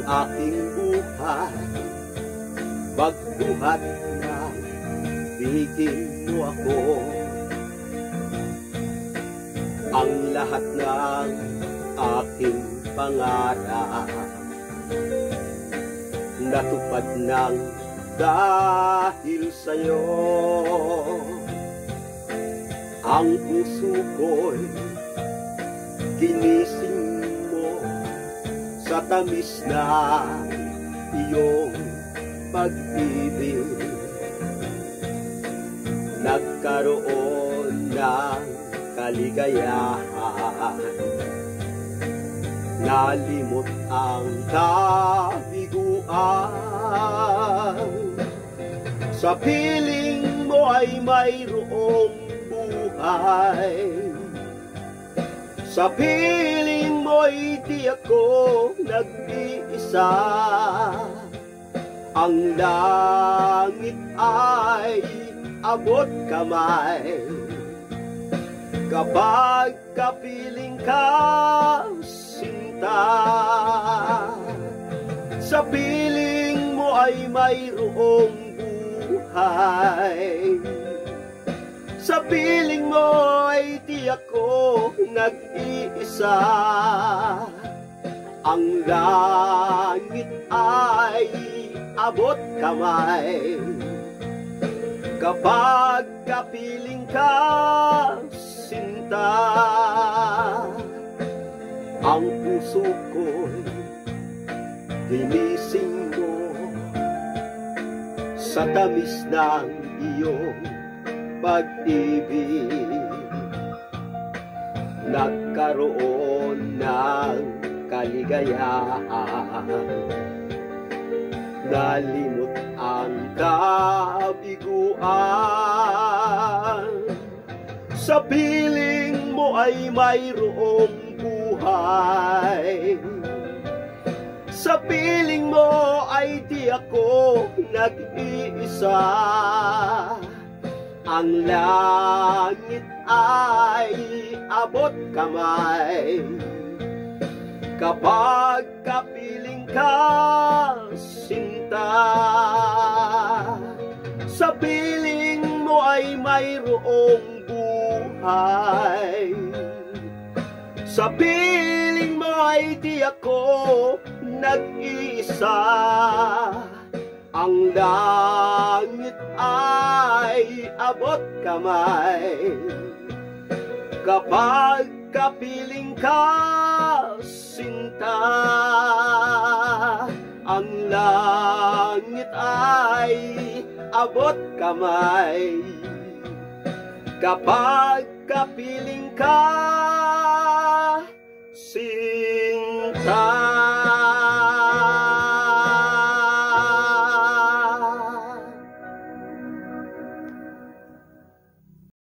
aking buhay, magbuhat na bigin mo ako. Ang lahat ng aking pangarap natupad ng dahil sa'yo. Ang puso ko'y ginising mo sa tamis na iyong pag-ibig. Nagkaroon ng kaligayahan, nalimot ang kabiguan. Sa piling mo ay mayroong buhay, sa piling mo'y di ako nag-iisa. Ang langit ay abot kamay kapag kapiling ka, sinta. Sa piling mo ay mayroong buhay, sa piling mo ay di ako nag-iisa. Ang langit ay abot kamay kapag kapiling ka, sinta. Ang puso ko'y ginising mo sa tamis ng iyong pag-ibig. Nagkaroon ng kaligayahan, nalimot ang kabiguan. Sa piling mo ay mayroong buhay, sa piling mo ay di ako nag-iisa. Ang langit ay abot kamay kapag kapiling ka, sinta. Sa piling mo ay mayroong buhay, sa piling mo ay di ako nag-iisa. Ang langit ay abot kamay kapag kapiling ka, sinta. Ang langit ay abot kamay kapag kapiling ka, sinta.